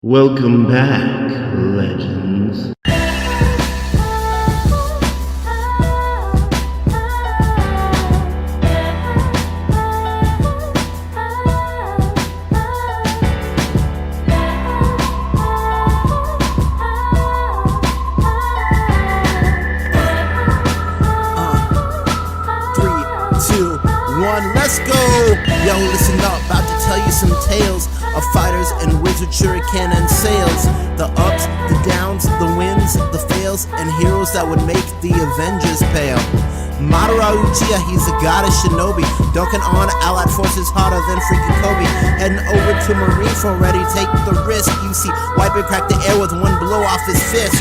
Welcome back, legends. Let's go! Yo, listen up, about to tell you some tales of fighters and wizard shuriken and sails. The ups, the downs, the wins, the fails, and heroes that would make the Avengers pale. Madara Uchiha, he's a goddess shinobi, dunking on allied forces harder than freaking Kobe. Heading over to Marineford, ready to take the risk. You see, wipe and crack the air with one blow off his fist.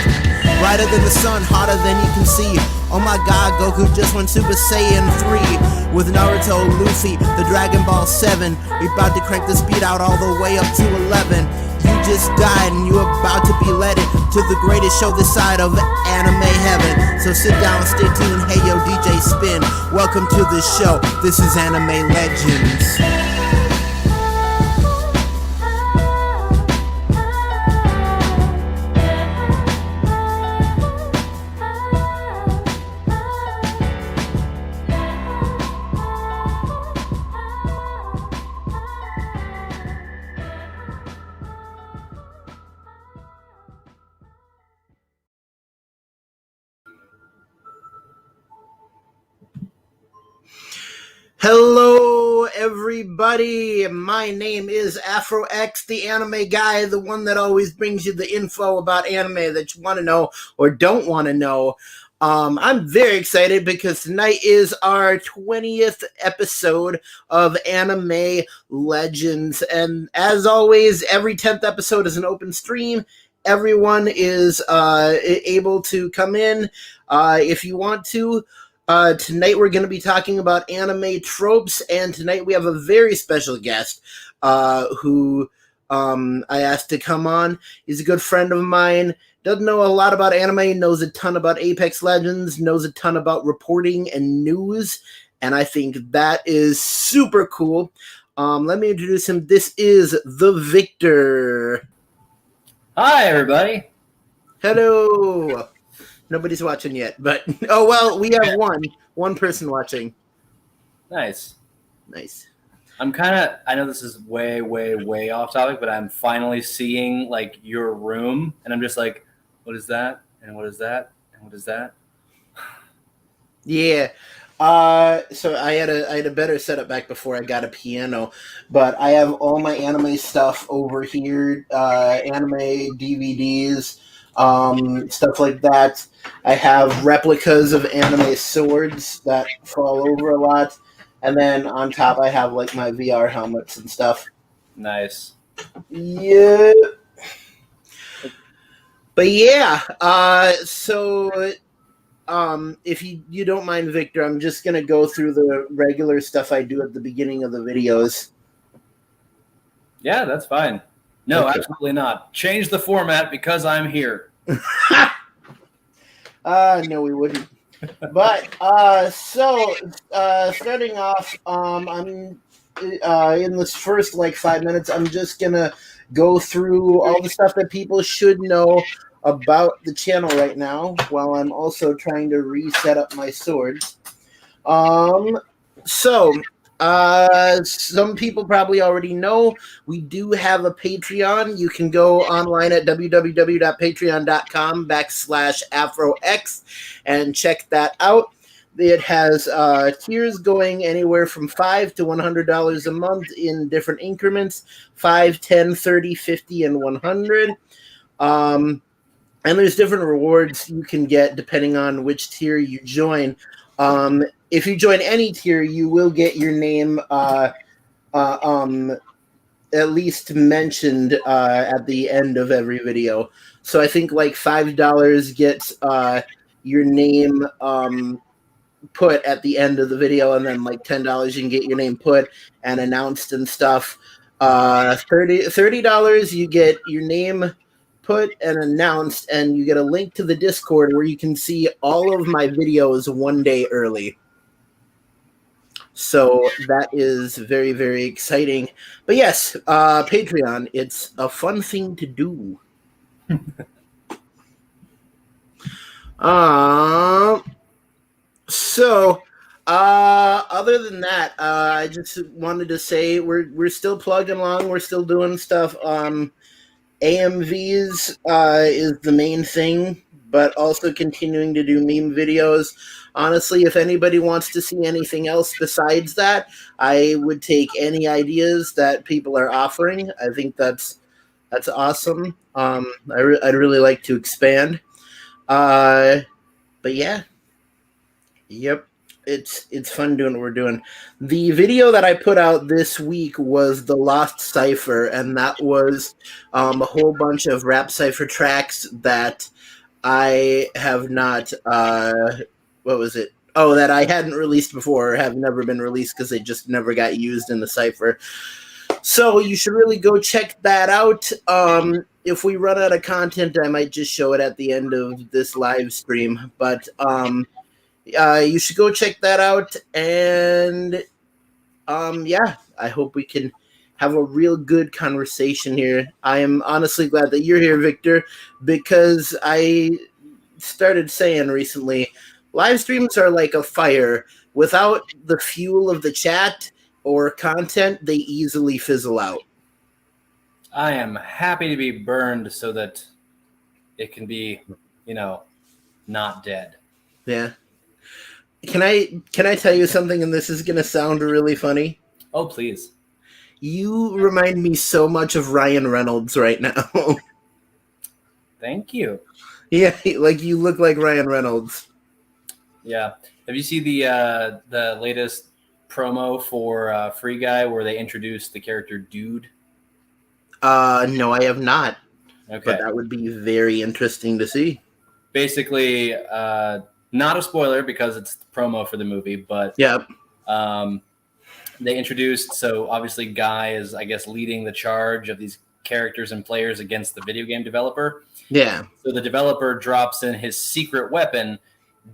Brighter than the sun, hotter than you can see. Oh my god, Goku just went Super Saiyan 3 with Naruto, Luffy, the Dragon Ball 7. We about to crank the speed out all the way up to 11. You just died and you're about to be led to the greatest show this side of anime heaven. So sit down and stay tuned. Hey yo, DJ Spin, welcome to the show. This is Anime Legends. Hello, everybody. My name is AfroX, the anime guy, the one that always brings you the info about anime that you want to know or don't want to know. I'm very excited because tonight is our 20th episode of Anime Legends. And as always, every 10th episode is an open stream. Everyone is able to come in if you want to. Tonight we're going to be talking about anime tropes, and tonight we have a very special guest who I asked to come on. He's a good friend of mine, doesn't know a lot about anime, knows a ton about Apex Legends, knows a ton about reporting and news, and I think that is super cool. Let me introduce him. This is the Victor. Hi, everybody. Hello. Nobody's watching yet, but oh well, we have one person watching. Nice. I'm I know this is way, way, way off topic, but I'm finally seeing like your room, and I'm just like, what is that? And what is that? And what is that? Yeah. So I had a better setup back before I got a piano, but I have all my anime stuff over here, anime DVDs, stuff like that. I have replicas of anime swords that fall over a lot, and then on top I have like my VR helmets and stuff. Nice. Yeah. But yeah, so if you don't mind, Victor, I'm just going to go through the regular stuff I do at the beginning of the videos. Yeah, that's fine. No, Okay. Absolutely not. Change the format because I'm here. No, we wouldn't. But starting off, I'm in this first like 5 minutes. I'm just gonna go through all the stuff that people should know about the channel right now, while I'm also trying to reset up my swords. Some people probably already know we do have a Patreon. You can go online at www.patreon.com/AfroX and check that out. It has tiers going anywhere from $5 to $100 a month in different increments, 5, 10, 30, 50, and 100. And there's different rewards you can get depending on which tier you join. If you join any tier, you will get your name at least mentioned at the end of every video. So I think like $5 gets your name put at the end of the video, and then like $10 you can get your name put and announced and stuff. $30 you get your name put and announced, and you get a link to the Discord where you can see all of my videos one day early. So that is very, very exciting. But yes, Patreon, it's a fun thing to do. Um, so, other than that, I just wanted to say we're still plugging along. We're still doing stuff. AMVs is the main thing, but also continuing to do meme videos. Honestly, if anybody wants to see anything else besides that, I would take any ideas that people are offering. I think that's awesome. I'd really like to expand. But yeah, yep. It's fun doing what we're doing. The video that I put out this week was the Lost Cipher, and that was a whole bunch of rap cipher tracks that I have not. What was it? Oh, that I hadn't released before, or have never been released because they just never got used in the cipher. So you should really go check that out. If we run out of content, I might just show it at the end of this live stream. But you should go check that out. And yeah, I hope we can have a real good conversation here. I am honestly glad that you're here, Victor, because I started saying recently, live streams are like a fire. Without the fuel of the chat or content, they easily fizzle out. I am happy to be burned so that it can be, not dead. Yeah. Can I tell you something, and this is gonna sound really funny? Oh, please. You remind me so much of Ryan Reynolds right now. Thank you. Yeah, like you look like Ryan Reynolds. Yeah. Have you seen the latest promo for Free Guy where they introduced the character Dude? No, I have not. Okay. But that would be very interesting to see. Basically, not a spoiler because it's the promo for the movie, but Yep. They introduced, so obviously Guy is, I guess, leading the charge of these characters and players against the video game developer. Yeah. So the developer drops in his secret weapon,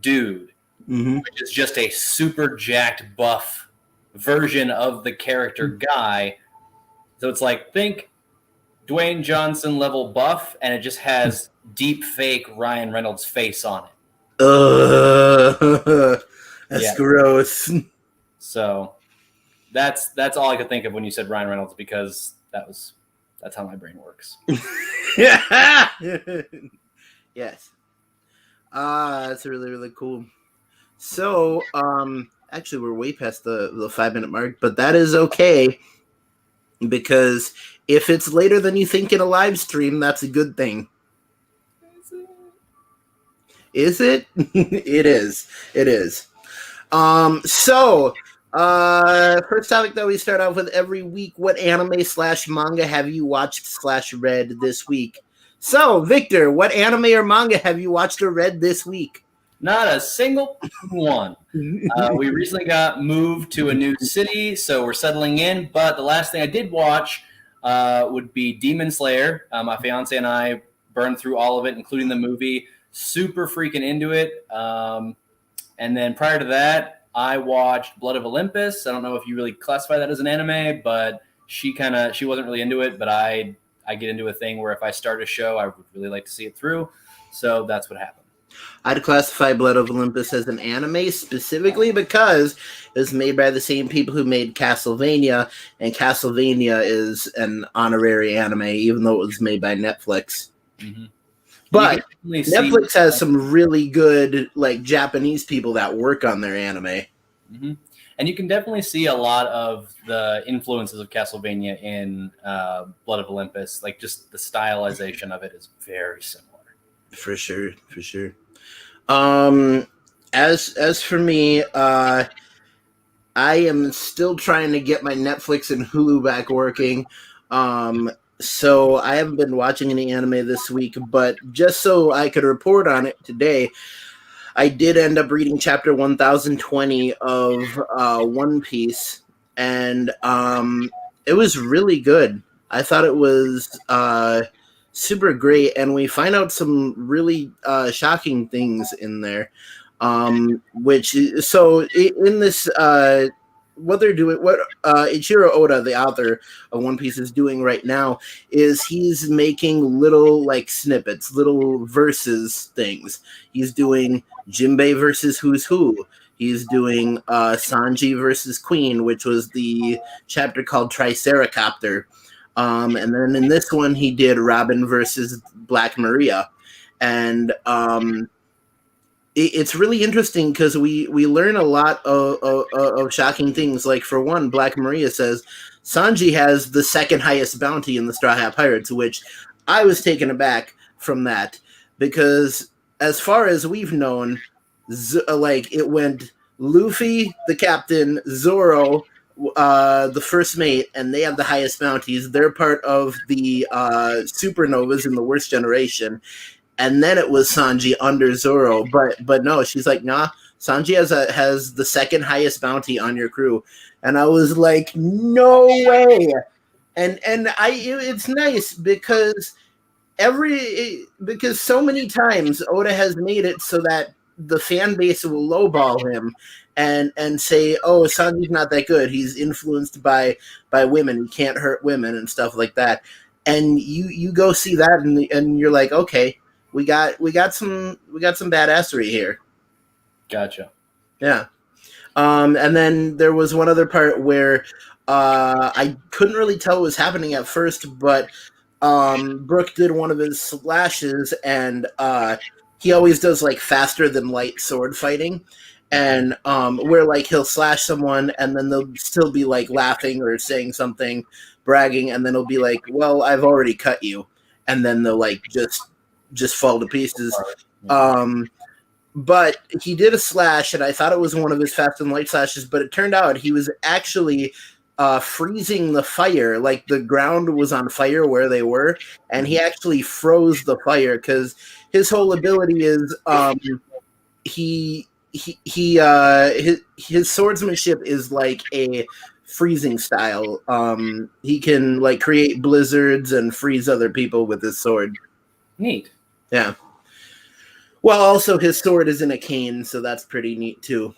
Dude, mm-hmm. which is just a super jacked buff version of the character Guy. So it's like, think Dwayne Johnson level buff, and it just has deep fake Ryan Reynolds face on it. That's gross. So that's all I could think of when you said Ryan Reynolds, because that's how my brain works. Yes. That's really, really cool. So, actually we're way past the 5-minute mark, but that is okay, because if it's later than you think in a live stream, that's a good thing. Is it? It is. It is. So, first topic that we start off with every week: what anime/manga have you watched/read this week? So, Victor, what anime or manga have you watched or read this week? Not a single one. We recently got moved to a new city, so we're settling in. But the last thing I did watch would be Demon Slayer. My fiance and I burned through all of it, including the movie. Super freaking into it. And then prior to that, I watched Blood of Olympus. I don't know if you really classify that as an anime, but she wasn't really into it. But I get into a thing where if I start a show, I would really like to see it through. So that's what happened. I'd classify Blood of Olympus as an anime specifically because it was made by the same people who made Castlevania, and Castlevania is an anime, even though it was made by Netflix. Mm-hmm. But Netflix has some really good, like, Japanese people that work on their anime. Mm-hmm. And you can definitely see a lot of the influences of Castlevania in Blood of Olympus. Like, just the stylization of it is very similar. For sure. As for me, I am still trying to get my Netflix and Hulu back working. So I haven't been watching any anime this week, but just so I could report on it today, I did end up reading chapter 1020 of One Piece, and it was really good. I thought it was super great, and we find out some really shocking things in there. In this what they're doing, what Ichiro Oda, the author of One Piece, is doing right now is he's making little like snippets, little verses things. He's doing Jinbei versus Who's Who. He's doing Sanji versus Queen, which was the chapter called Triceracopter. And then in this one, he did Robin versus Black Maria. And it's really interesting because we learn a lot of shocking things. Like, for one, Black Maria says Sanji has the second highest bounty in the Straw Hat Pirates, which I was taken aback from that because as far as we've known, like it went Luffy, the captain, Zoro, the first mate, and they have the highest bounties. They're part of the supernovas in the worst generation. And then it was Sanji under Zoro, but no, she's like, nah, Sanji has the second highest bounty on your crew, and I was like, no way. And it's nice because because so many times Oda has made it so that the fan base will lowball him and say, oh, Sanji's not that good. He's influenced by women. He can't hurt women and stuff like that. And you go see that and you're like, okay, we got some badassery here. Gotcha. Yeah. And then there was one other part where I couldn't really tell what was happening at first, but Brook did one of his slashes, and he always does like faster than light sword fighting, and where like he'll slash someone and then they'll still be like laughing or saying something, bragging, and then he'll be like, well, I've already cut you, and then they'll like just fall to pieces. But he did a slash, and I thought it was one of his fast and light slashes, but it turned out he was actually freezing the fire. Like the ground was on fire where they were, and he actually froze the fire because his whole ability is his swordsmanship is like a freezing style. He can like create blizzards and freeze other people with his sword. Neat. Yeah. Well, also his sword is in a cane, so that's pretty neat too.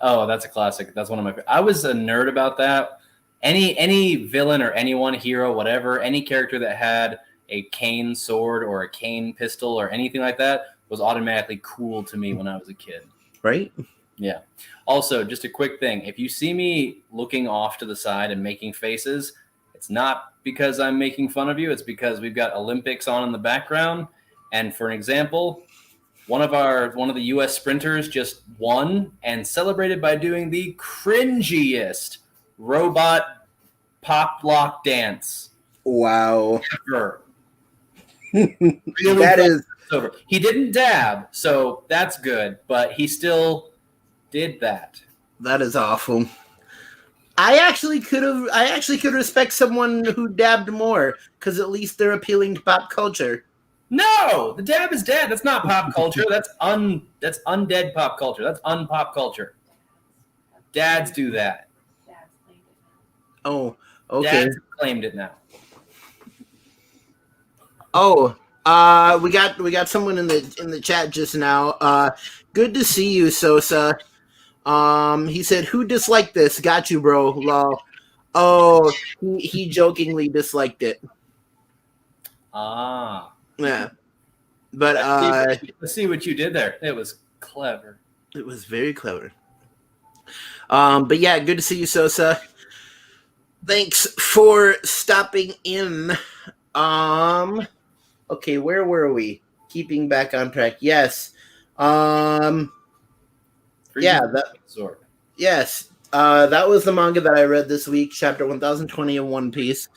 Oh, that's a classic. That's one of my favorite. I was a nerd about that. Any villain or anyone, hero, whatever, any character that had a cane sword or a cane pistol or anything like that was automatically cool to me when I was a kid. Right? Yeah. Also, just a quick thing. If you see me looking off to the side and making faces, it's not because I'm making fun of you. It's because we've got Olympics on in the background. And for an example, one of the U.S. sprinters just won and celebrated by doing the cringiest robot pop lock dance. Wow. Ever. Really that is over. He didn't dab, so that's good, but he still did that. That is awful. I actually could respect someone who dabbed more because at least they're appealing to pop culture. No, the dab is dead. That's not pop culture. That's undead pop culture. That's unpop culture. Dads do that. Oh, okay. Dads claimed it now. Oh, we got someone in the chat just now. Good to see you, Sosa. He said, "Who disliked this? Got you, bro." Lol. Oh, he jokingly disliked it. Ah. Yeah. But let's see what you did there. It was clever. It was very clever. But yeah, good to see you, Sosa. Thanks for stopping in. Okay, where were we? Keeping back on track. Yes. Yeah, yes. That was the manga that I read this week, chapter 1020 of One Piece.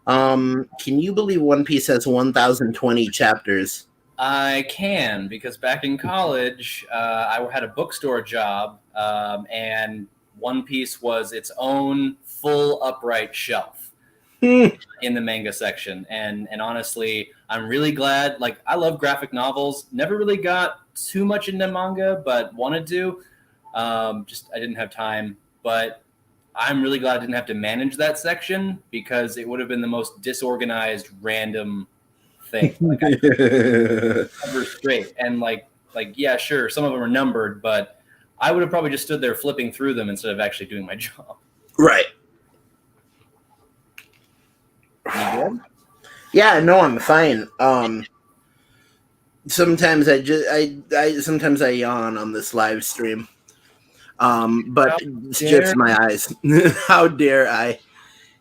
Can you believe One Piece has 1020 chapters? I can, because back in college, I had a bookstore job, and One Piece was its own full upright shelf in the manga section. And honestly, I'm really glad. Like, I love graphic novels. Never really got too much into manga, but wanted to. I didn't have time. But I'm really glad I didn't have to manage that section because it would have been the most disorganized, random thing. Like, ever straight. And like, yeah, sure, some of them are numbered, but I would have probably just stood there flipping through them instead of actually doing my job. Right. You good? Yeah, no, I'm fine. Sometimes I sometimes I yawn on this live stream. But How it's dare just my eyes. How dare I?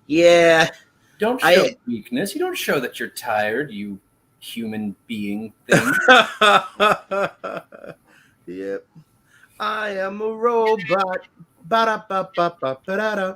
Yeah, Don't show I. weakness. You don't show that you're tired, you human being thing. Yep. I am a robot. Ba-da-ba-ba-ba-ba-da-da.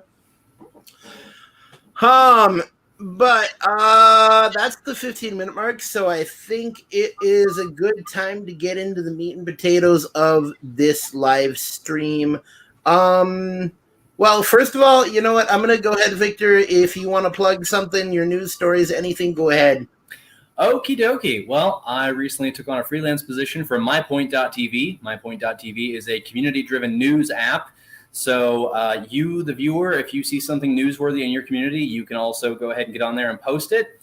Um, but that's the 15-minute mark, so I think it is a good time to get into the meat and potatoes of this live stream. Well, first of all, you know what? I'm gonna go ahead, Victor. If you want to plug something, your news stories, anything, go ahead. Okie dokie. Well, I recently took on a freelance position for MyPoint.tv. MyPoint.tv is a community-driven news app. So you, the viewer, if you see something newsworthy in your community, you can also go ahead and get on there and post it.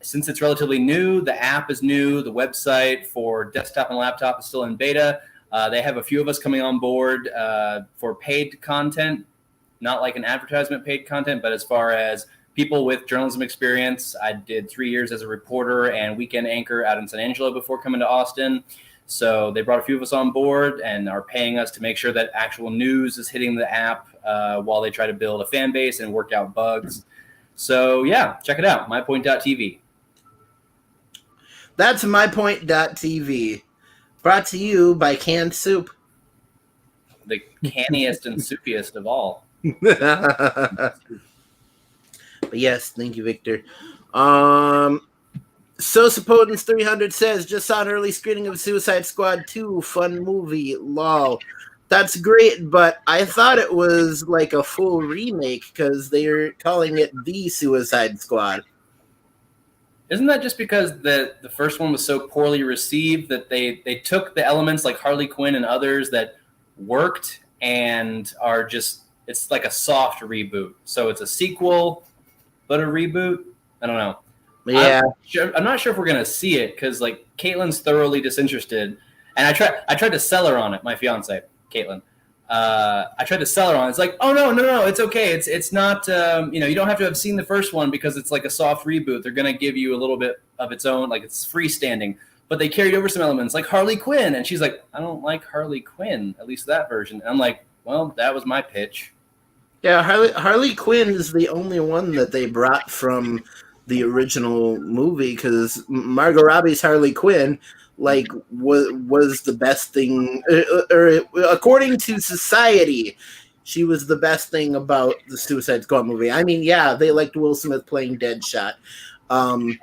Since it's relatively new, the app is new. The website for desktop and laptop is still in beta. They have a few of us coming on board for paid content, not like an advertisement paid content, but as far as people with journalism experience. I did 3 years as a reporter and weekend anchor out in San Angelo before coming to Austin. So they brought a few of us on board and are paying us to make sure that actual news is hitting the app while they try to build a fan base and work out bugs. So yeah, check it out, mypoint.tv. That's mypoint.tv. Brought to you by Canned Soup. The canniest and soupiest of all. But yes, thank you, Victor. Sosapotens 300 says, just saw an early screening of Suicide Squad 2. Fun movie. Lol. That's great, but I thought it was like a full remake because they're calling it The Suicide Squad. Isn't that just because the first one was so poorly received that they took the elements like Harley Quinn and others that worked and are just, it's like a soft reboot. So it's a sequel, but a reboot? I don't know. Yeah. I'm not sure if we're going to see it because like Caitlin's thoroughly disinterested. And I tried to sell her on it, my fiance, Caitlin. I tried to sell her on it. It's like, oh, no, it's okay. It's not, you don't have to have seen the first one because it's like a soft reboot. They're going to give you a little bit of its own, like it's freestanding. But they carried over some elements like Harley Quinn. And she's like, I don't like Harley Quinn, at least that version. And I'm like, well, that was my pitch. Yeah, Harley Quinn is the only one that they brought from the original movie because Margot Robbie's Harley Quinn was the best thing, or according to society, she was the best thing about the Suicide Squad movie. I mean, yeah, they liked Will Smith playing Deadshot, and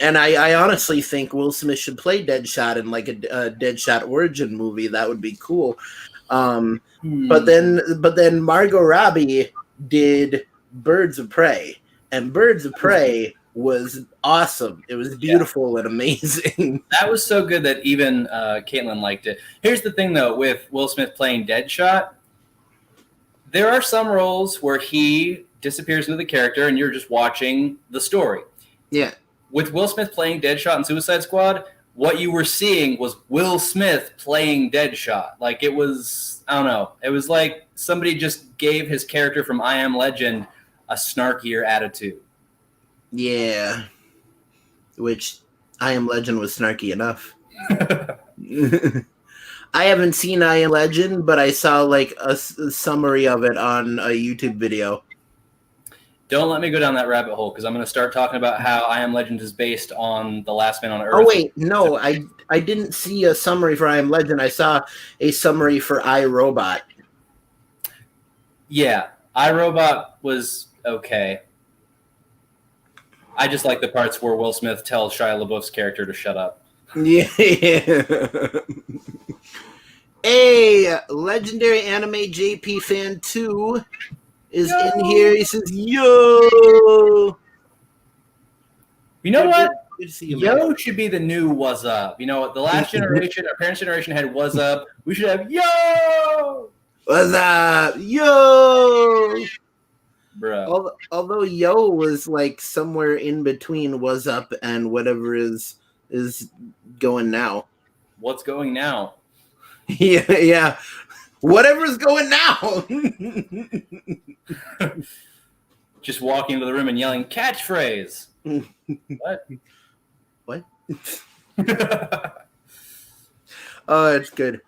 I honestly think Will Smith should play Deadshot in like a Deadshot origin movie. That would be cool. But then Margot Robbie did Birds of Prey, and Birds of Prey was awesome. It was beautiful and amazing. That was so good that even Caitlin liked it. Here's the thing, though, with Will Smith playing Deadshot, there are some roles where he disappears into the character and you're just watching the story. Yeah. With Will Smith playing Deadshot in Suicide Squad, what you were seeing was Will Smith playing Deadshot. Like it was, I don't know. It was like somebody just gave his character from I Am Legend a snarkier attitude. Yeah. Which I Am Legend was snarky enough. I haven't seen I Am Legend, but I saw like a summary of it on a YouTube video. Don't let me go down that rabbit hole because I'm going to start talking about how I Am Legend is based on The Last Man on Earth. Oh, wait. No, I didn't see a summary for I Am Legend. I saw a summary for iRobot. Yeah, iRobot was okay. I just like the parts where Will Smith tells Shia LaBeouf's character to shut up. Yeah. Hey, legendary anime JP fan 2 is in here. He says, yo. You know what? Good to see you, Yo man. should be the new was up. You know, the last generation, our parents' generation had was up. We should have yo. What's up? Yo. Bro. Although yo was like somewhere in between was up and whatever is going now. What's going now? Yeah. Whatever's going now. Just walking into the room and yelling catchphrase. What? What? Oh, it's good.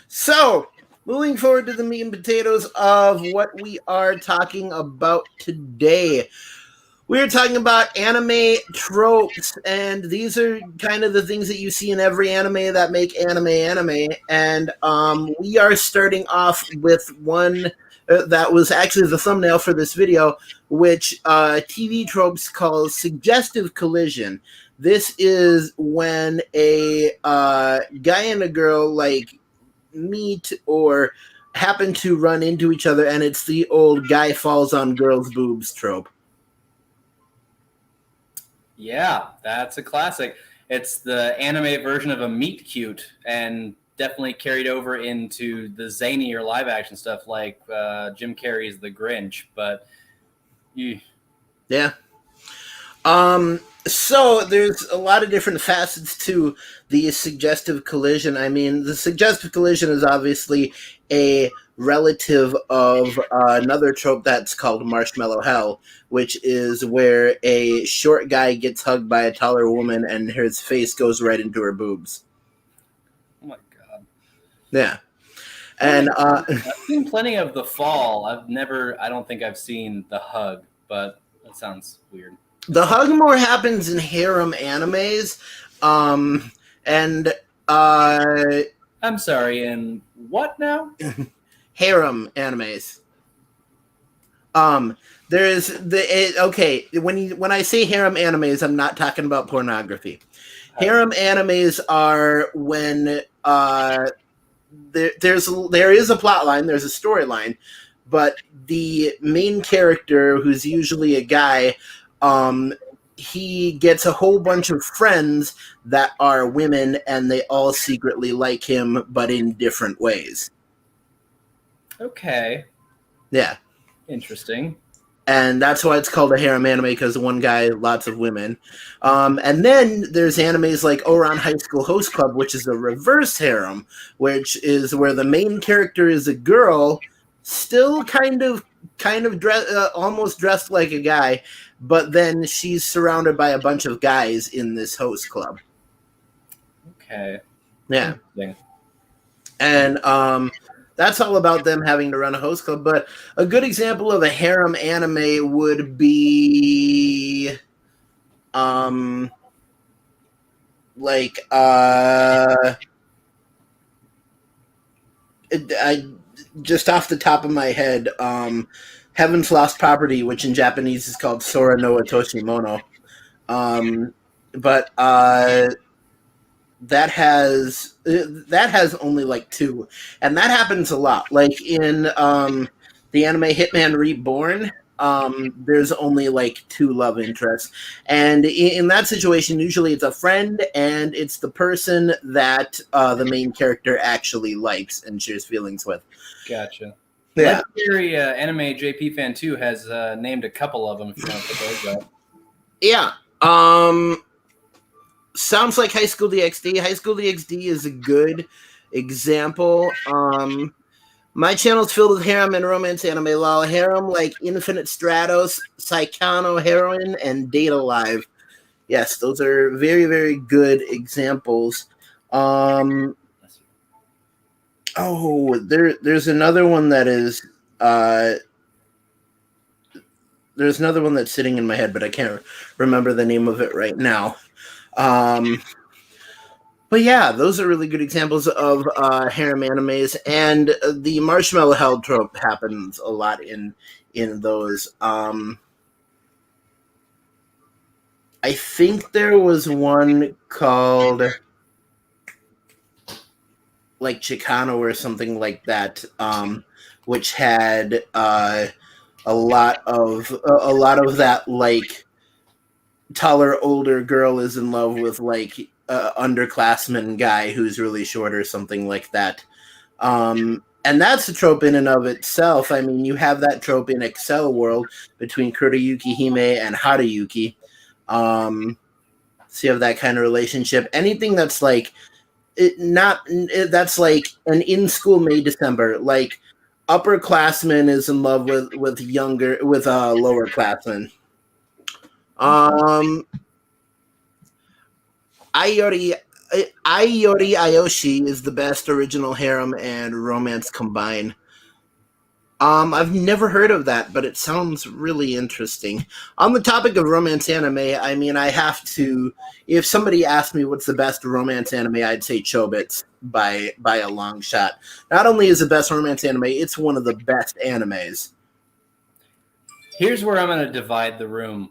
So, moving forward to the meat and potatoes of what we are talking about today. We're talking about anime tropes, and these are kind of the things that you see in every anime that make anime. And we are starting off with one that was actually the thumbnail for this video, which TV Tropes calls suggestive collision. This is when a guy and a girl like meet or happen to run into each other, and it's the old guy falls on girl's boobs trope. Yeah, that's a classic. It's the anime version of a meet cute, and definitely carried over into the zanier live action stuff like Jim Carrey's The Grinch. But yeah. So there's a lot of different facets to the suggestive collision. I mean, the suggestive collision is obviously a relative of another trope that's called Marshmallow Hell, which is where a short guy gets hugged by a taller woman and his face goes right into her boobs. Oh my god. Yeah. And I've seen plenty of The Fall. I don't think I've seen The Hug, but that sounds weird. The hug more happens in harem animes, and I'm sorry, in what now? Harem animes. There's okay. When I say harem animes, I'm not talking about pornography. Harem animes are when there is a plot line, there's a storyline, but the main character, who's usually a guy, he gets a whole bunch of friends that are women, and they all secretly like him, but in different ways. Okay. Yeah. Interesting. And that's why it's called a harem anime, because one guy, lots of women. And then there's animes like Ouran High School Host Club, which is a reverse harem, which is where the main character is a girl, still kind of almost dressed like a guy, but then she's surrounded by a bunch of guys in this host club. Okay. Yeah. And that's all about them having to run a host club. But a good example of a harem anime would be just off the top of my head, Heaven's Lost Property, which in Japanese is called Sora no Otoshimono. But that has only like 2, and that happens a lot. Like in the anime Hitman Reborn, there's only like 2 love interests, and in that situation, usually it's a friend, and it's the person that the main character actually likes and shares feelings with. Gotcha. Yeah. Legendary anime JP fan 2 has named a couple of them. If you want to put those up. Yeah. Sounds like High School DxD. High School DxD is a good example. My channel is filled with harem and romance anime. Lol. Harem like Infinite Stratos, Saikano Heroine, and Date Alive. Yes, those are very, very good examples. There's another one that is there's another one that's sitting in my head, but I can't remember the name of it right now. But yeah, those are really good examples of harem animes, and the Marshmallow Hell trope happens a lot in those. I think there was one called like Chicano or something like that, which had a lot of that, like taller older girl is in love with like underclassman guy who's really short or something like that. And that's a trope in and of itself. I mean, you have that trope in Excel World between Kuroyuki Hime and Haruyuki. So you have that kind of relationship. Anything that's like that's like an in school May December. Like upperclassman is in love with lower classmen. Um, Ayori Ayori Ayoshi is the best original harem and romance combined. I've never heard of that, but it sounds really interesting. On the topic of romance anime, I mean, I have to. If somebody asked me what's the best romance anime, I'd say Chobits by a long shot. Not only is the best romance anime, it's one of the best animes. Here's where I'm going to divide the room.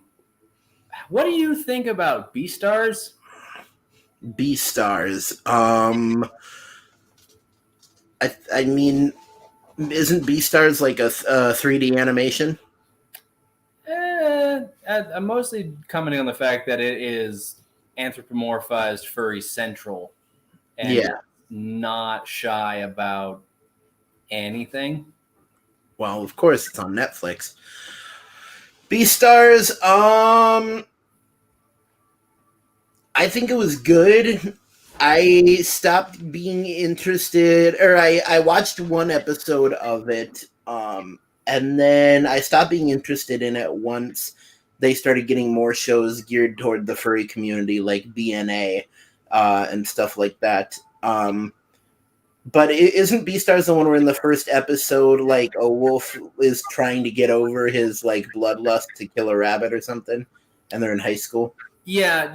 What do you think about Beastars? Beastars. I mean, isn't Beastars like a 3D animation? I'm mostly commenting on the fact that it is anthropomorphized furry central and not shy about anything. Well, of course, it's on Netflix. Beastars, I think it was good. I stopped being interested, or I watched one episode of it, and then I stopped being interested in it once they started getting more shows geared toward the furry community, like BNA and stuff like that. But isn't Beastars the one where in the first episode, like, a wolf is trying to get over his, like, bloodlust to kill a rabbit or something, and they're in high school? Yeah,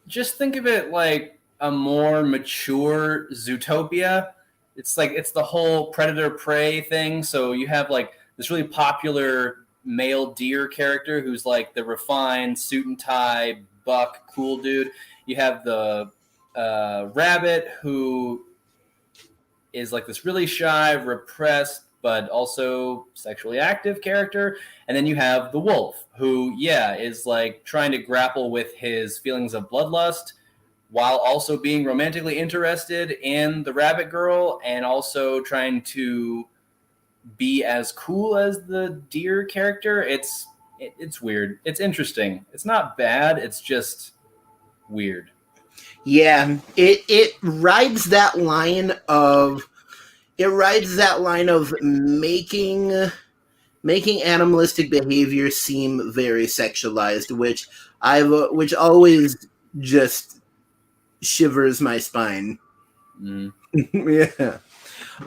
just think of it like a more mature Zootopia. It's like it's the whole predator-prey thing. So you have, like, this really popular male deer character who's, like, the refined suit and tie, buck, cool dude. You have the rabbit who is like this really shy, repressed, but also sexually active character. And then you have the wolf, who, is like trying to grapple with his feelings of bloodlust while also being romantically interested in the rabbit girl and also trying to be as cool as the deer character. It's weird. It's interesting. It's not bad. It's just weird. Yeah, it rides that line of making animalistic behavior seem very sexualized, which always just shivers my spine. Yeah.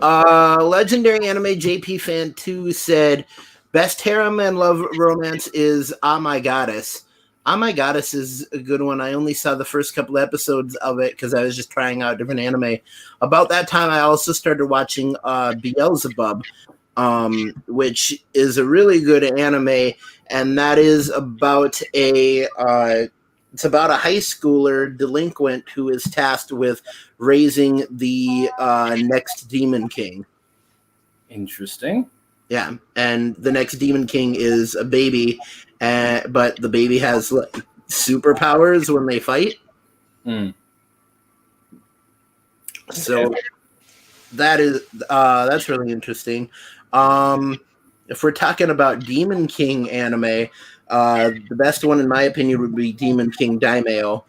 Legendary anime JP fan 2 said best harem and love romance is Ah My Goddess. Ah My Goddess is a good one. I only saw the first couple episodes of it because I was just trying out different anime. About that time, I also started watching Beelzebub, which is a really good anime, and that is about it's about a high schooler delinquent who is tasked with raising the next Demon King. Interesting. Yeah, and the next Demon King is a baby, but the baby has superpowers when they fight. So that's really interesting. If we're talking about Demon King anime, the best one in my opinion would be Demon King Daimao,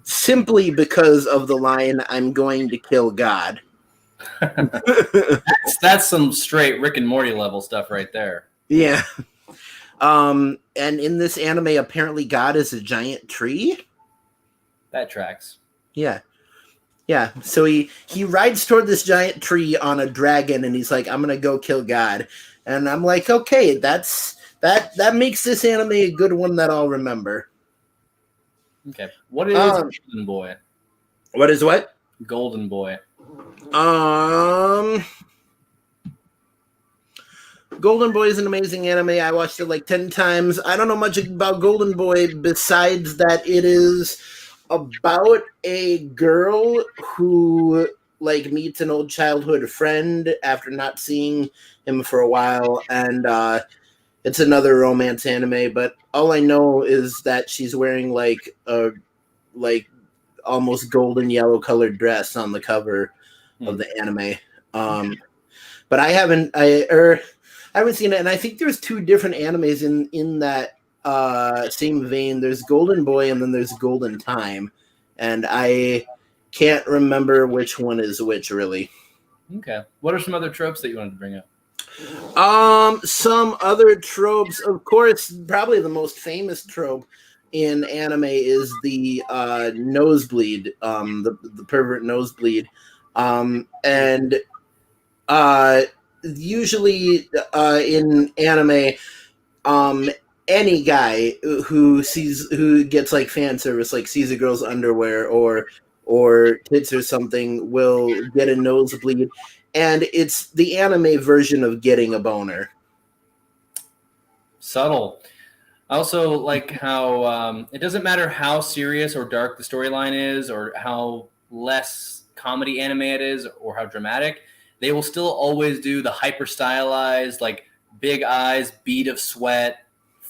simply because of the line "I'm going to kill God." That's some straight Rick and Morty level stuff right there. Yeah. And in this anime, apparently God is a giant tree. That tracks. Yeah. Yeah. So he rides toward this giant tree on a dragon, and he's like, "I'm gonna go kill God." And I'm like, okay, that makes this anime a good one that I'll remember. Okay. What is Golden Boy? What is what? Golden Boy. Golden Boy is an amazing anime. I watched it like 10 times. I don't know much about Golden Boy besides that it is about a girl who like meets an old childhood friend after not seeing him for a while, and it's another romance anime, but all I know is that she's wearing like a almost golden yellow colored dress on the cover of the anime. But I haven't seen it, and I think there's two different animes in that same vein. There's Golden Boy and then there's Golden Time, and I can't remember which one is which, really. Okay. What are some other tropes that you wanted to bring up? Some other tropes, of course, probably the most famous trope in anime is the nosebleed, the pervert nosebleed. And usually in anime, um any guy who gets like fan service, like sees a girl's underwear or tits or something, will get a nosebleed, and it's the anime version of getting a boner. Subtle. I also like how it doesn't matter how serious or dark the storyline is, or how less comedy anime it is, or how dramatic. They will still always do the hyper stylized, like big eyes, bead of sweat,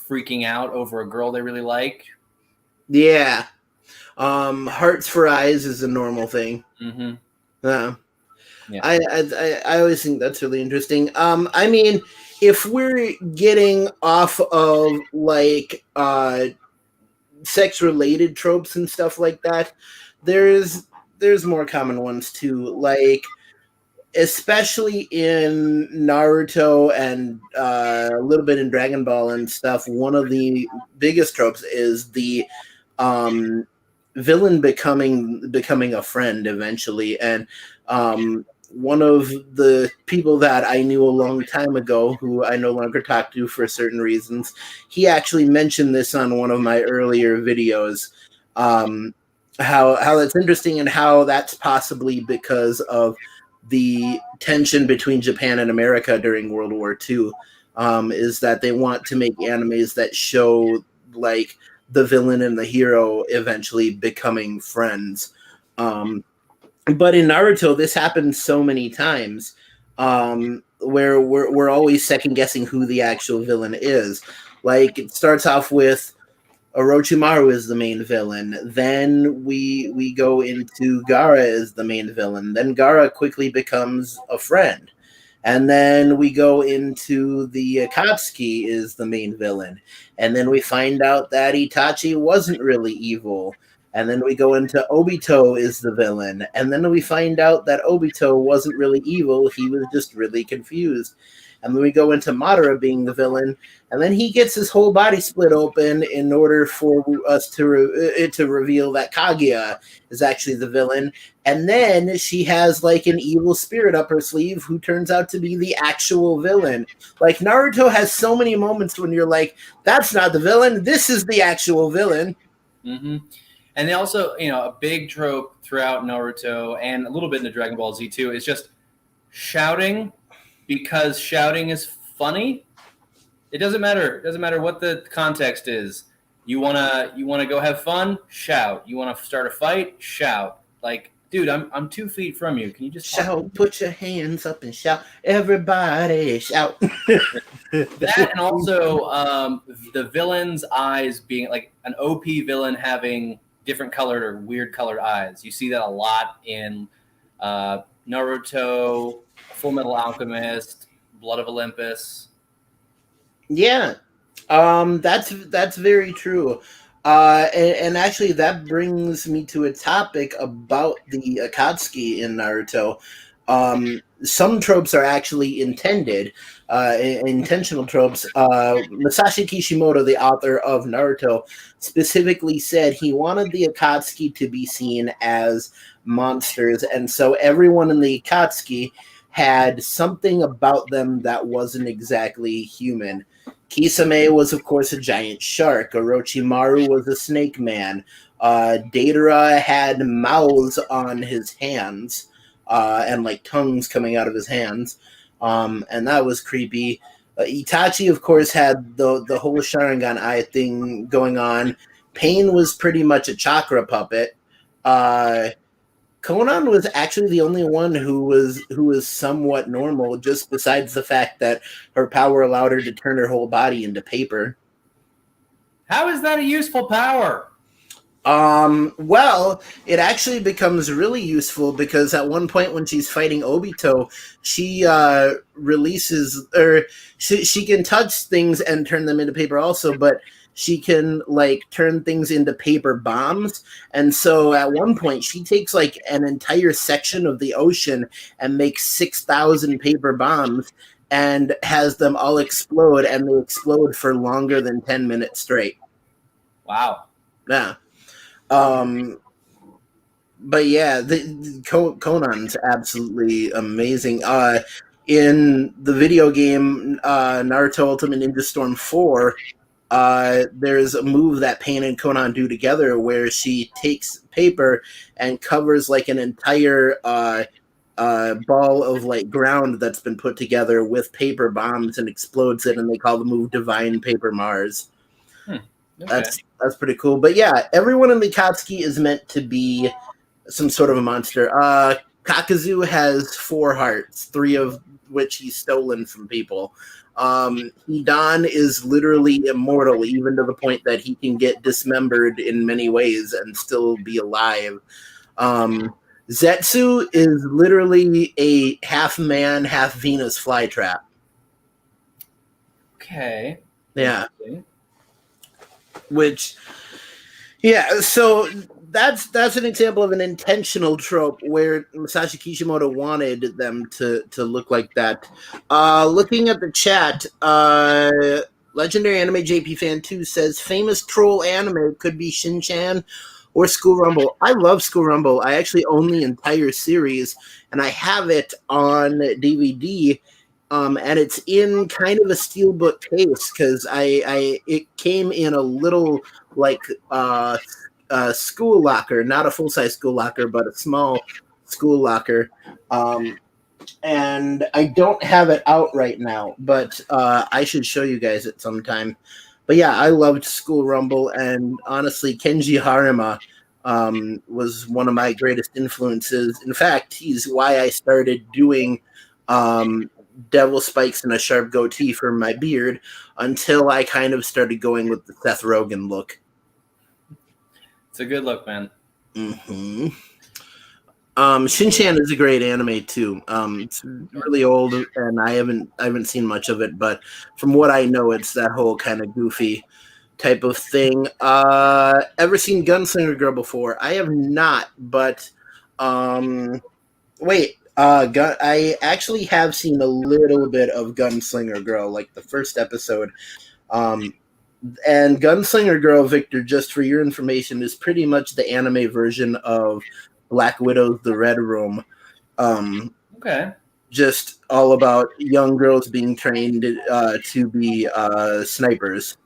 freaking out over a girl they really like. Yeah. Hearts for eyes is a normal thing. Mm-hmm. Yeah. Yeah. I always think that's really interesting. I mean, if we're getting off of like sex related tropes and stuff like that, there's more common ones too. Like, especially in Naruto and a little bit in Dragon Ball and stuff, one of the biggest tropes is the um, villain becoming a friend eventually. And one of the people that I knew a long time ago, who I no longer talk to for certain reasons, he actually mentioned this on one of my earlier videos. How that's interesting, and how that's possibly because of the tension between Japan and America during World War II, is that they want to make animes that show like the villain and the hero eventually becoming friends. But in Naruto, this happens so many times, where we're always second guessing who the actual villain is. Like, it starts off with Orochimaru is the main villain. Then we go into Gaara as the main villain. Then Gaara quickly becomes a friend. And then we go into the Akatsuki is the main villain. And then we find out that Itachi wasn't really evil. And then we go into Obito is the villain. And then we find out that Obito wasn't really evil. He was just really confused. And then we go into Madara being the villain, and then he gets his whole body split open in order for us to reveal that Kaguya is actually the villain. And then she has like an evil spirit up her sleeve who turns out to be the actual villain. Like, Naruto has so many moments when you're like, that's not the villain, this is the actual villain. Mm-hmm. And they also, a big trope throughout Naruto and a little bit in the Dragon Ball Z too is just shouting, because shouting is funny. It doesn't matter. It doesn't matter what the context is. You wanna go have fun? Shout. You wanna start a fight? Shout. Like, dude, I'm 2 feet from you. Can you just shout? Put your hands up and shout. Everybody shout. That, and also the villain's eyes being like an OP villain having different colored or weird colored eyes. You see that a lot in Naruto, Full Metal Alchemist, Blood of Olympus. Yeah, that's very true. And actually, that brings me to a topic about the Akatsuki in Naruto. Some tropes are actually intended, intentional tropes. Masashi Kishimoto, the author of Naruto, specifically said he wanted the Akatsuki to be seen as monsters, and so everyone in the Akatsuki had something about them that wasn't exactly human. Kisame was, of course, a giant shark. Orochimaru was a snake man. Deidara had mouths on his hands, and like tongues coming out of his hands, and that was creepy. Itachi, of course, had the whole Sharingan eye thing going on. Pain was pretty much a chakra puppet. Conan was actually the only one who was somewhat normal, just besides the fact that her power allowed her to turn her whole body into paper. How is that a useful power? Well, it actually becomes really useful because at one point when she's fighting Obito, she releases, or she can touch things and turn them into paper also, but she can like turn things into paper bombs. And so at one point she takes like an entire section of the ocean and makes 6,000 paper bombs and has them all explode, and they explode for longer than 10 minutes straight. Wow. Yeah. But yeah, Conan's absolutely amazing. In the video game Naruto Ultimate Ninja Storm 4, there's a move that Pain and Conan do together where she takes paper and covers like an entire ball of like ground that's been put together with paper bombs and explodes it, and they call the move Divine Paper Mars. Okay. That's pretty cool. But yeah, everyone in Mikatsuki is meant to be some sort of a monster. Kakuzu has 4 hearts, 3 of which he's stolen from people. Hidan is literally immortal, even to the point that he can get dismembered in many ways and still be alive. Zetsu is literally a half man, half Venus flytrap. Okay. Yeah. Which, yeah, so that's an example of an intentional trope where Masashi Kishimoto wanted them to look like that. Looking at the chat, Legendary Anime JP Fan 2 says famous troll anime could be Shin-Chan or School Rumble. I love School Rumble. I actually own the entire series, and I have it on DVD. And it's in kind of a steelbook case because it came in a little like school locker, not a full size school locker, but a small school locker. And I don't have it out right now, but I should show you guys it sometime. But yeah, I loved School Rumble, and honestly, Kenji Harima was one of my greatest influences. In fact, he's why I started doing devil spikes and a sharp goatee for my beard until I kind of started going with the Seth Rogen look. It's a good look, man. Mm-hmm. Shin-Chan is a great anime too. It's really old, and I haven't seen much of it, but from what I know, it's that whole kind of goofy type of thing. Ever seen Gunslinger Girl before? I have not, but wait. I actually have seen a little bit of Gunslinger Girl, like the first episode. And Gunslinger Girl, Victor, just for your information, is pretty much the anime version of Black Widow's The Red Room. Okay. Just all about young girls being trained to be snipers.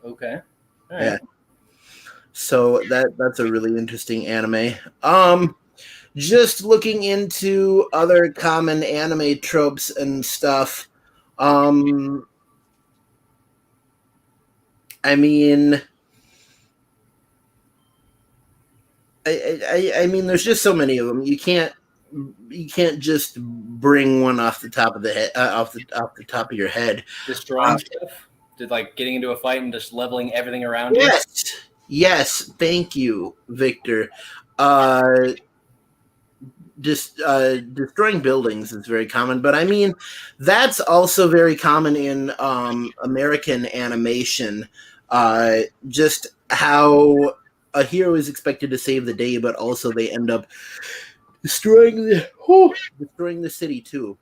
Okay. All right. Yeah. So that's a really interesting anime. Just looking into other common anime tropes and stuff. I mean, I mean, there's just so many of them. You can't just bring one off the top of the head, off the top of your head. Destroying stuff? Did like getting into a fight and just leveling everything around you? Yes. Thank you, Victor. Just destroying buildings is very common, but I mean that's also very common in American animation. Just how a hero is expected to save the day, but also they end up destroying the city too.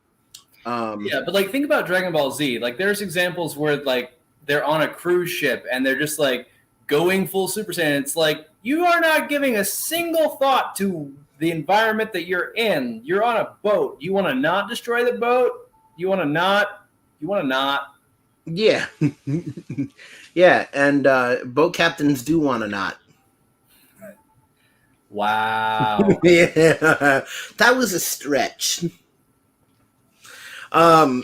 Yeah, but like think about Dragon Ball Z. Like there's examples where like they're on a cruise ship and they're just like going full Super Saiyan. It's like you are not giving a single thought to the environment that you're in. You're on a boat. You want to not destroy the boat? You want to not? Yeah. Yeah, and boat captains do want to not. Wow. Yeah, that was a stretch. But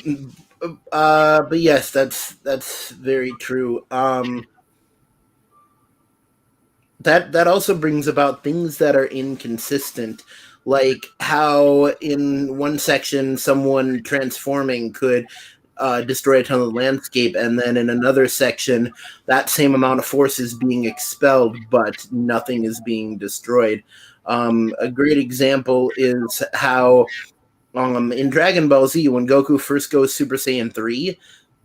yes, that's very true. That also brings about things that are inconsistent, like how in one section someone transforming could destroy a ton of the landscape, and then in another section that same amount of force is being expelled, but nothing is being destroyed. A great example is how in Dragon Ball Z, when Goku first goes Super Saiyan 3,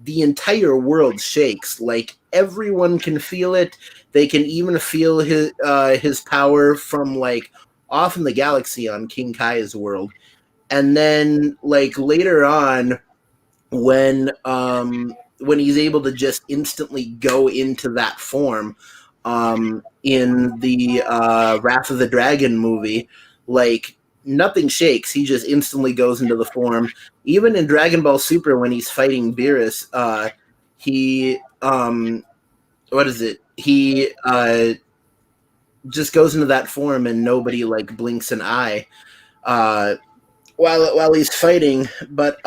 the entire world shakes. Like everyone can feel it. They can even feel his power from like off in the galaxy on King Kai's world. And then like later on, when he's able to just instantly go into that form, in the Wrath of the Dragon movie, like nothing shakes. He just instantly goes into the form. Even in Dragon Ball Super, when he's fighting Beerus, he what is it? He just goes into that form, and nobody like blinks an eye while he's fighting. But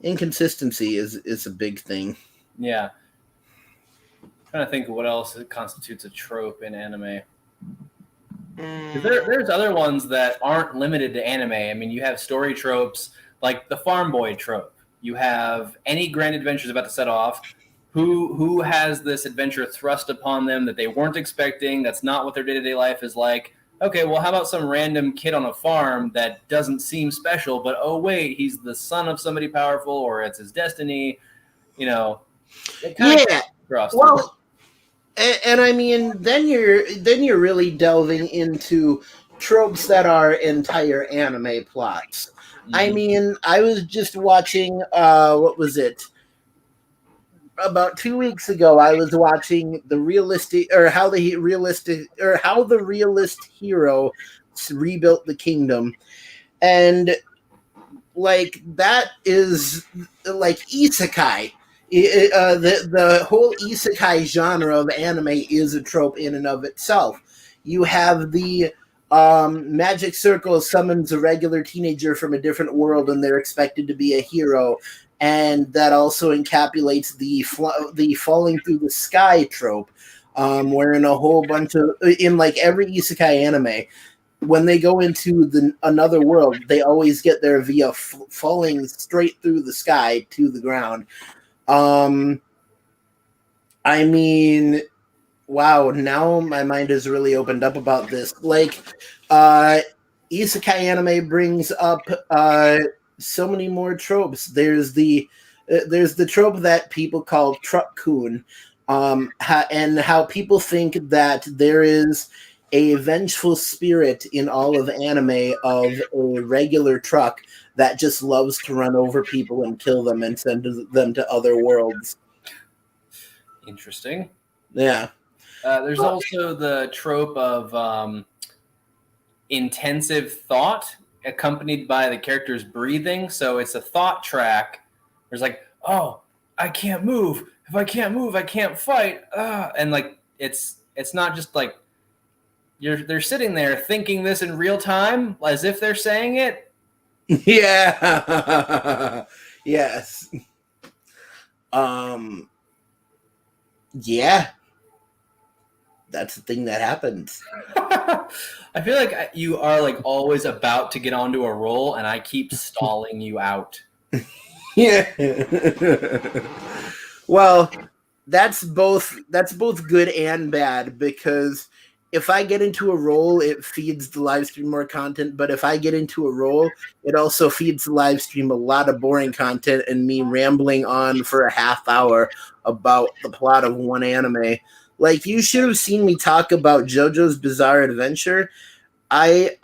inconsistency is a big thing. Yeah. I'm trying to think of what else constitutes a trope in anime. There's other ones that aren't limited to anime. I mean, you have story tropes like the farm boy trope. You have any grand adventure is about to set off. Who has this adventure thrust upon them that they weren't expecting? That's not what their day-to-day life is like. Okay, well, how about some random kid on a farm that doesn't seem special, but oh wait, he's the son of somebody powerful, or it's his destiny. You know, Yeah. Well, and I mean, then you're really delving into tropes that are entire anime plots. Mm-hmm. I mean, I was just watching what was it? About 2 weeks ago, I was watching how the realist hero rebuilt the kingdom, and like that is like isekai. The whole isekai genre of anime is a trope in and of itself. You have the magic circle summons a regular teenager from a different world, and they're expected to be a hero. And that also encapsulates the falling through the sky trope, where in like every isekai anime, when they go into another world, they always get there via falling straight through the sky to the ground. I mean, wow, now my mind is really opened up about this. Like, isekai anime brings up so many more tropes. There's the trope that people call truck-kun, and how people think that there is a vengeful spirit in all of anime of a regular truck that just loves to run over people and kill them and send them to other worlds. Interesting. Yeah. There's also the trope of intensive thought accompanied by the character's breathing. So it's a thought track. There's like, oh, I can't move. If I can't move, I can't fight. And like it's not just like they're sitting there thinking this in real time as if they're saying it. Yeah. Yes. Yeah. That's the thing that happens. I feel like you are like always about to get onto a roll, and I keep stalling you out. Yeah. Well, that's both good and bad, because if I get into a role, it feeds the live stream more content. But if I get into a role, it also feeds the live stream a lot of boring content and me rambling on for a half hour about the plot of one anime. Like, you should have seen me talk about JoJo's Bizarre Adventure. I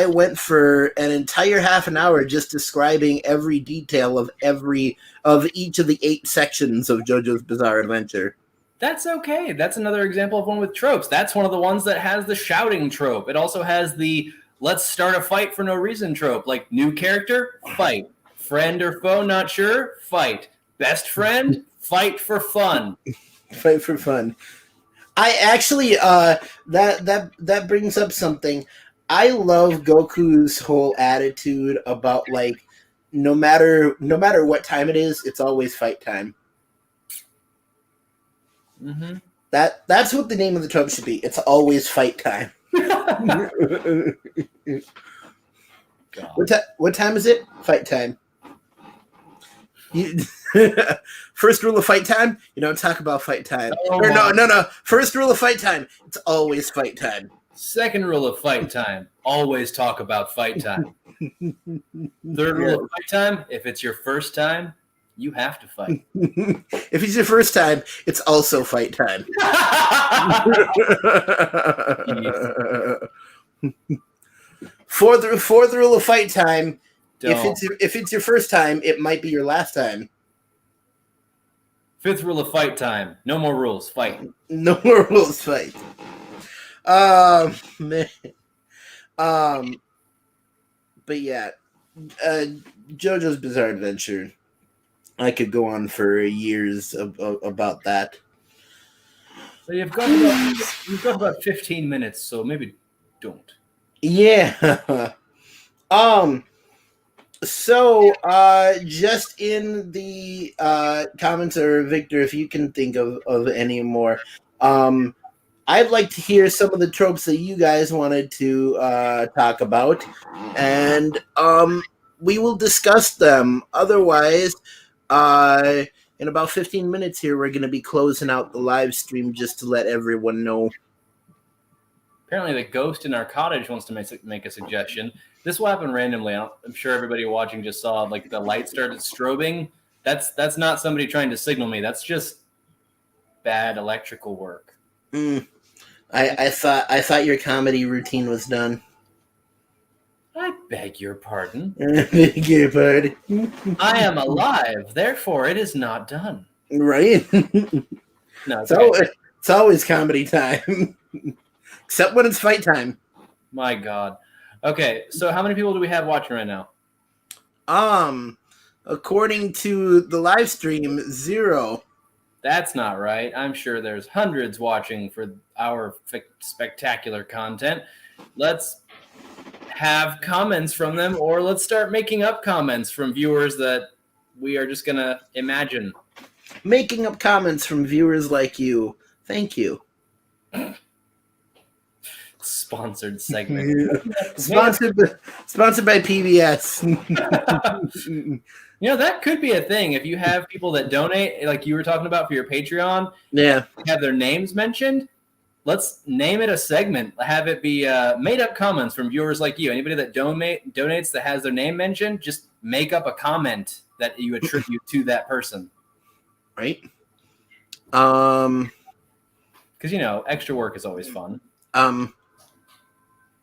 went for an entire half an hour just describing every detail of each of the 8 sections of JoJo's Bizarre Adventure. That's okay. That's another example of one with tropes. That's one of the ones that has the shouting trope. It also has the let's start a fight for no reason trope. Like, new character, fight. Friend or foe, not sure, fight. Best friend, fight for fun. Fight for fun. I actually that brings up something. I love Goku's whole attitude about, like, no matter what time it is, it's always fight time. Mm-hmm. That's what the name of the trope should be. It's always fight time. What time is it? Fight time. First rule of fight time: you don't talk about fight time. No. First rule of fight time: it's always fight time. Second rule of fight time: always talk about fight time. Third rule of fight time: if it's your first time, you have to fight. If it's your first time, it's also fight time. Fourth rule of fight time. If it's your first time, it might be your last time. Fifth rule of fight time. No more rules. Fight. No more rules. Fight. Man. But yeah, JoJo's Bizarre Adventure. I could go on for years about that. So you've got about 15 minutes, so maybe don't. Yeah. So just in the comments, or Victor, if you can think of any more, I'd like to hear some of the tropes that you guys wanted to talk about, and we will discuss them. Otherwise, in about 15 minutes here, we're going to be closing out the live stream just to let everyone know. Apparently, the ghost in our cottage wants to make a suggestion. This will happen randomly. I'm sure everybody watching just saw like the light started strobing. That's not somebody trying to signal me. That's just bad electrical work. I thought your comedy routine was done. I beg your pardon. I beg your pardon. I am alive, therefore it is not done. Right? No, it's always comedy time. Except when it's fight time. My God. Okay, so how many people do we have watching right now? According to the live stream, 0. That's not right. I'm sure there's hundreds watching for our spectacular content. Let's have comments from them, or let's start making up comments from viewers that we are just going to imagine. Making up comments from viewers like you. Thank you. Sponsored segment. Sponsored by PBS. You know, that could be a thing. If you have people that donate, like you were talking about for your Patreon, yeah, have their names mentioned, let's name it a segment. Have it be made up comments from viewers like you. Anybody that donates that has their name mentioned, just make up a comment that you attribute to that person. Right. Because, you know, extra work is always fun.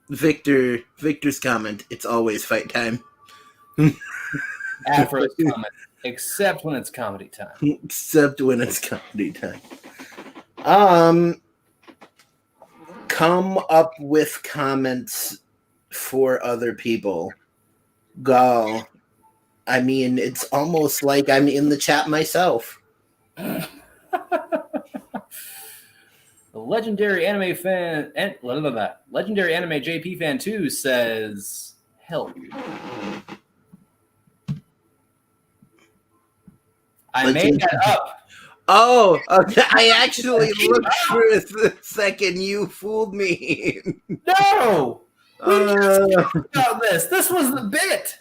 Victor's comment, it's always fight time. Afro's comment, except when it's comedy time. Except when it's comedy time. Come up with comments for other people. Go. I mean, it's almost like I'm in the chat myself. The legendary anime fan, legendary anime JP fan 2 says, help. I made that up. Oh, okay. I actually looked for a second. You fooled me. No! We just talked about this. This was the bit.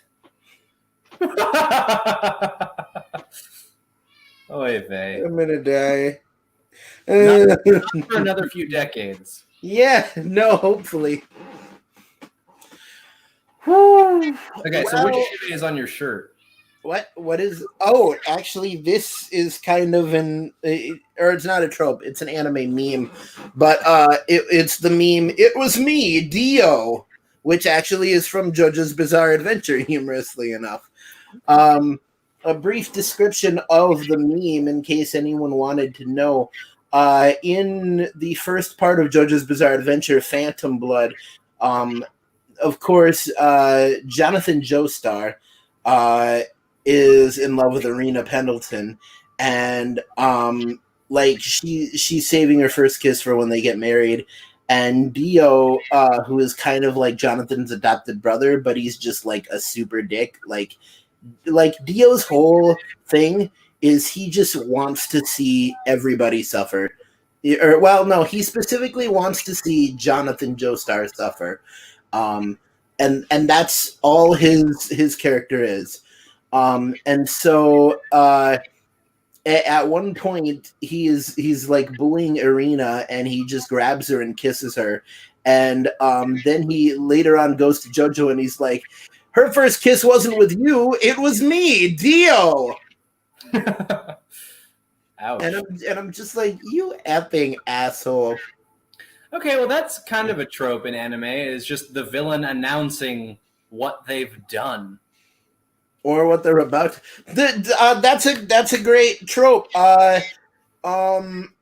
Oy vey. I'm gonna die. Not for another few decades. Yeah, no, hopefully. Okay, so which anime is on your shirt? What is? Oh, actually, this is kind of or it's not a trope. It's an anime meme, but it's the meme. It was me, Dio, which actually is from JoJo's Bizarre Adventure. Humorously enough, a brief description of the meme in case anyone wanted to know. In the first part of JoJo's Bizarre Adventure, Phantom Blood, of course, Jonathan Joestar is in love with Arena Pendleton, and like she's saving her first kiss for when they get married. And Dio, who is kind of like Jonathan's adopted brother, but he's just like a super dick. Like Dio's whole thing is he just wants to see everybody suffer. Or, well, no, he specifically wants to see Jonathan Joestar suffer. And that's all his character is. And so at one point he's like bullying Arena, and he just grabs her and kisses her. And then he later on goes to JoJo and he's like, her first kiss wasn't with you, it was me, Dio. Ouch. And I'm just like, you effing asshole. Okay, well, that's kind of a trope in anime, is just the villain announcing what they've done. Or what they're about. That's a great trope. Um,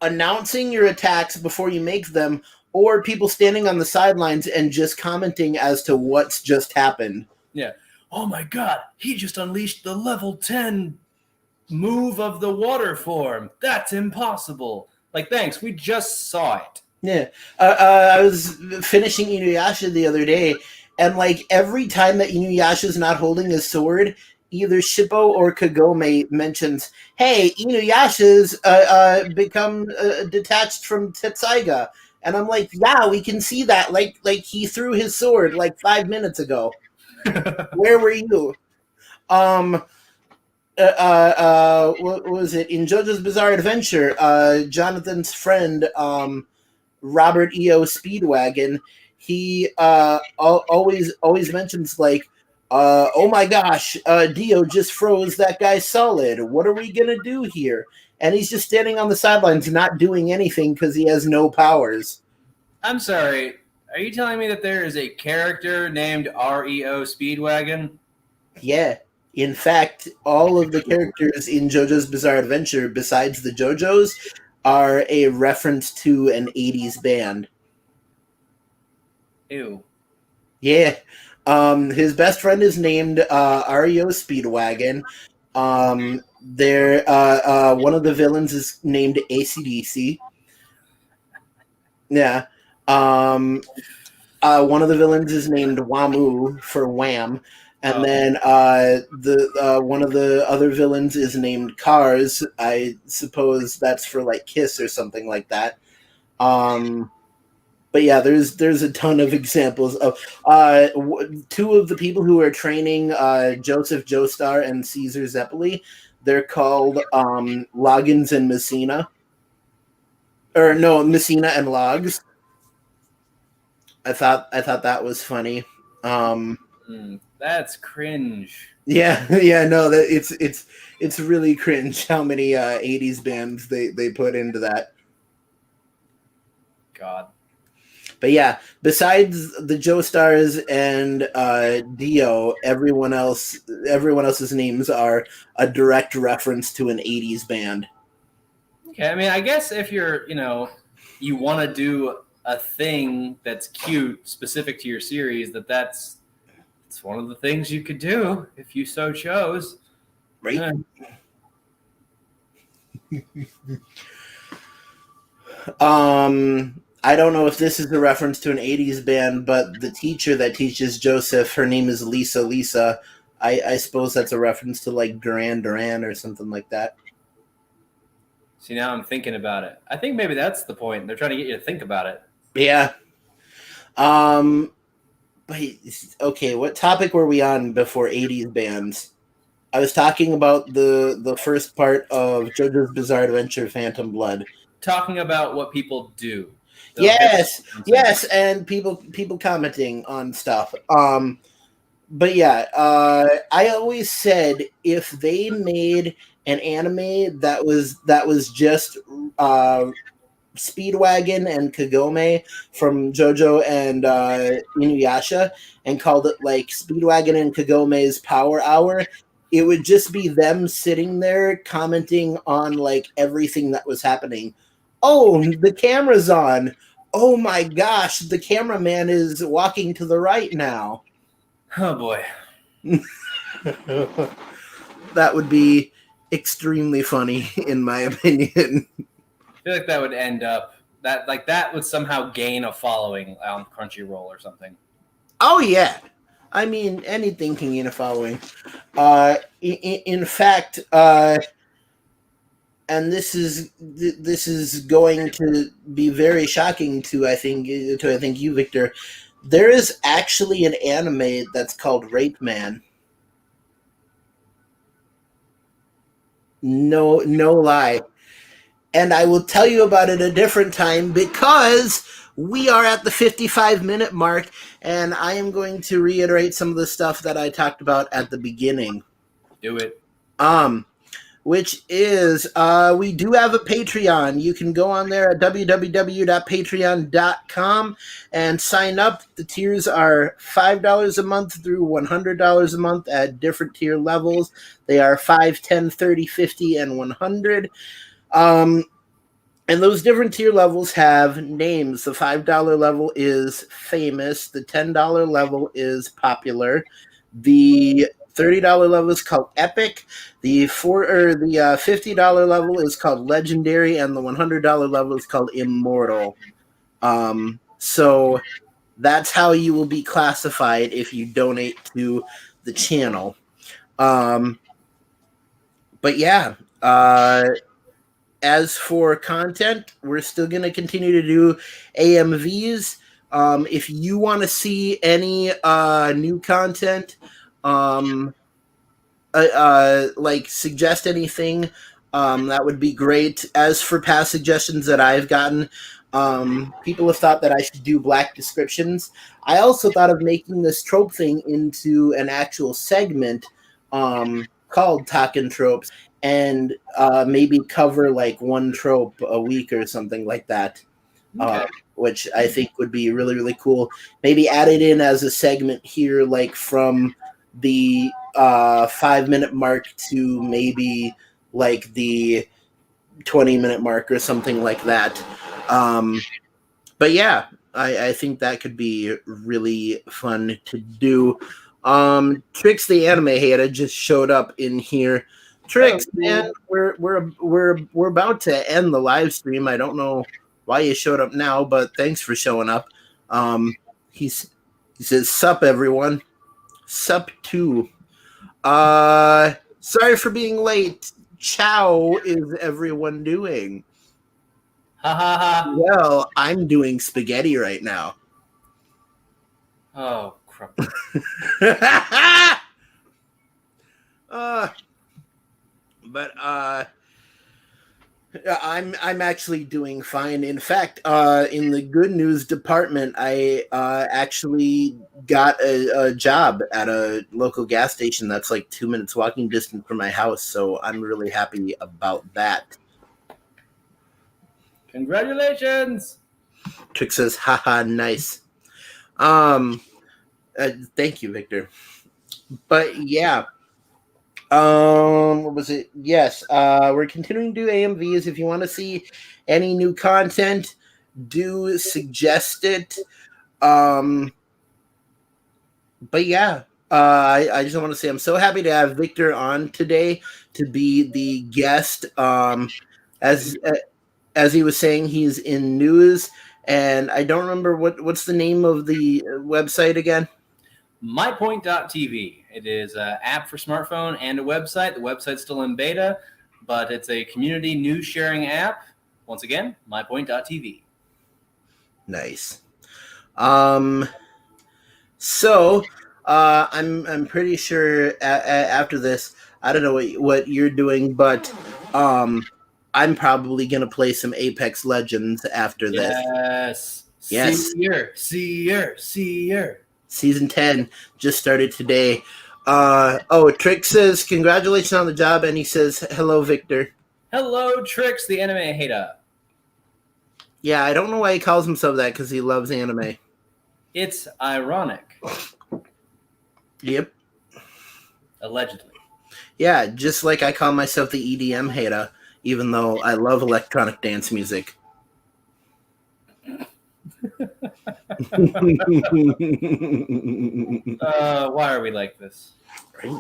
Announcing your attacks before you make them, or people standing on the sidelines and just commenting as to what's just happened. Yeah. Oh my god, he just unleashed the level 10 move of the water form. That's impossible. Like, thanks, we just saw it. Yeah, I was finishing Inuyasha the other day, and like every time that Inuyasha's not holding his sword, either Shippo or Kagome mentions, "Hey, Inuyasha's become detached from Tetsaiga," and I'm like, "Yeah, we can see that. Like he threw his sword like 5 minutes ago. Where were you?" Um, what was it in JoJo's Bizarre Adventure? Jonathan's friend, Robert E.O. Speedwagon, he always mentions like, oh my gosh, Dio just froze that guy solid. What are we gonna do here? And he's just standing on the sidelines, not doing anything because he has no powers. I'm sorry, are you telling me that there is a character named REO Speedwagon? Yeah. In fact, all of the characters in JoJo's Bizarre Adventure, besides the JoJo's, are a reference to an 80s band. Ew. Yeah. His best friend is named REO Speedwagon. One of the villains is named ACDC. Yeah. One of the villains is named Wamu for Wham. And then the one of the other villains is named Cars. I suppose that's for like Kiss or something like that. But yeah, there's a ton of examples of two of the people who are training Joseph Joestar and Caesar Zeppeli. They're called Loggins and Messina, or no, Messina and Logs. I thought that was funny. That's cringe. Yeah, yeah, no, that it's really cringe how many '80s bands they put into that. God. But yeah, besides the Joestars and Dio, everyone else's names are a direct reference to an '80s band. Okay, I mean, I guess if you're, you want to do a thing that's cute, specific to your series, it's one of the things you could do if you so chose. Right? I don't know if this is a reference to an 80s band, but the teacher that teaches Joseph, her name is Lisa Lisa. I suppose that's a reference to like Duran Duran or something like that. See, now I'm thinking about it. I think maybe that's the point. They're trying to get you to think about it. Yeah. Wait, okay, what topic were we on before 80s bands? I was talking about the first part of JoJo's Bizarre Adventure, Phantom Blood. Talking about what people do. Yes, and people commenting on stuff. But yeah, I always said if they made an anime that was just Speedwagon and Kagome from JoJo and Inuyasha and called it like Speedwagon and Kagome's Power Hour, it would just be them sitting there commenting on like everything that was happening. Oh, the camera's on. Oh my gosh, the cameraman is walking to the right now. Oh boy. That would be extremely funny in my opinion. I feel like that would end up that would somehow gain a following on Crunchyroll or something. Oh yeah, I mean anything can gain a following. In fact, and this is going to be very shocking to I think you, Victor. There is actually an anime that's called Rape Man. No lie. And I will tell you about it a different time because we are at the 55-minute mark, and I am going to reiterate some of the stuff that I talked about at the beginning. Do it. which is we do have a Patreon. You can go on there at www.patreon.com and sign up. The tiers are $5 a month through $100 a month at different tier levels. They are 5, 10, 30, 50, and 100. And those different tier levels have names. The $5 level is famous. The $10 level is popular. The $30 level is called epic. The $50 level is called legendary, and the $100 level is called immortal. So that's how you will be classified if you donate to the channel. But yeah. As for content, we're still going to continue to do AMVs. If you want to see any new content, like suggest anything, that would be great. As for past suggestions that I've gotten, people have thought that I should do black descriptions. I also thought of making this trope thing into an actual segment called Talkin' Tropes, and maybe cover like one trope a week or something like that, which I think would be really, really cool. Maybe add it in as a segment here, like from the 5-minute mark to maybe like the 20-minute mark or something like that. But yeah, I think that could be really fun to do. Tricks the anime hater just showed up in here. Tricks, man, we're about to end the live stream. I don't know why you showed up now, but thanks for showing up. He says, "Sup, everyone. Sup too. Sorry for being late. Chow is everyone doing?" Ha ha ha. Well, I'm doing spaghetti right now. Oh, crap. But I'm actually doing fine. In fact, in the good news department, I actually got a job at a local gas station that's like 2 minutes walking distance from my house. So I'm really happy about that. Congratulations! Trick says, "Haha, nice." Thank you, Victor. But yeah. What was it? Yes, we're continuing to do AMVs. If you want to see any new content, do suggest it. But yeah, I just want to say I'm so happy to have Victor on today to be the guest. As he was saying, he's in news, and I don't remember what's the name of the website again. MyPoint.tv. It is an app for smartphone and a website. The website's still in beta, but it's a community news sharing app. Once again, MyPoint.tv. Nice. So I'm pretty sure after this, I don't know what you're doing, but I'm probably gonna play some Apex Legends after this. Yes. See her. Season 10 just started today. Trick says congratulations on the job, and he says hello, Victor. Hello, Tricks, the anime hater. Yeah, I don't know why he calls himself that, because he loves anime. It's ironic. Yep. Allegedly. Yeah, just like I call myself the EDM hater, even though I love electronic dance music. Why are we like this? Right.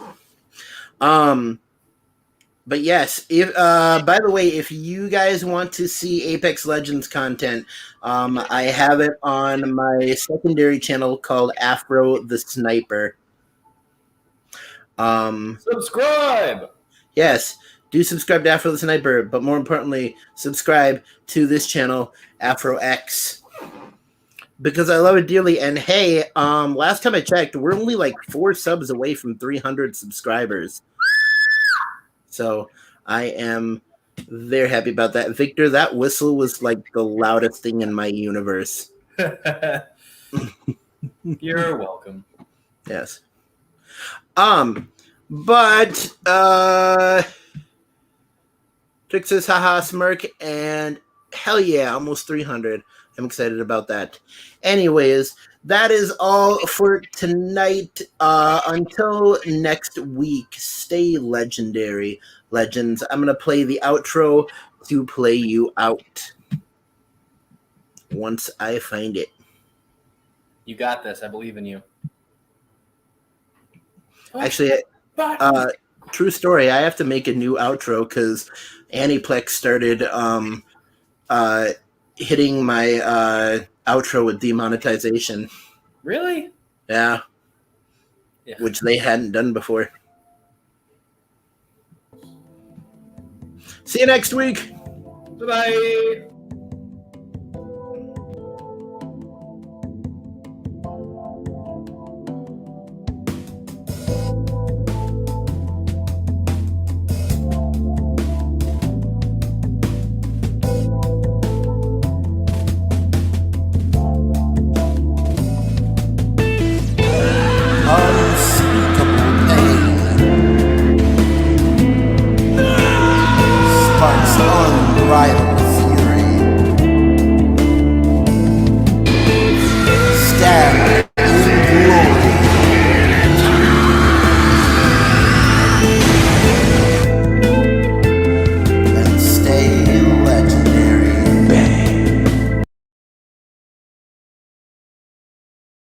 But yes, if by the way, if you guys want to see Apex Legends content, I have it on my secondary channel called Afro the Sniper. Subscribe! Yes, do subscribe to Afro the Sniper, but more importantly, subscribe to this channel, Afro X, because I love it dearly. And hey, last time I checked, we're only like 4 subs away from 300 subscribers. So I am very happy about that. Victor, that whistle was like the loudest thing in my universe. You're welcome. Yes. But Trix's Haha Smirk, and hell yeah, almost 300. I'm excited about that. Anyways, that is all for tonight. Until next week, stay legendary, legends. I'm going to play the outro to play you out once I find it. You got this. I believe in you. Actually, true story. I have to make a new outro because Aniplex started hitting my outro with demonetization. Really? Yeah. Yeah. Which they hadn't done before. See you next week. Bye-bye.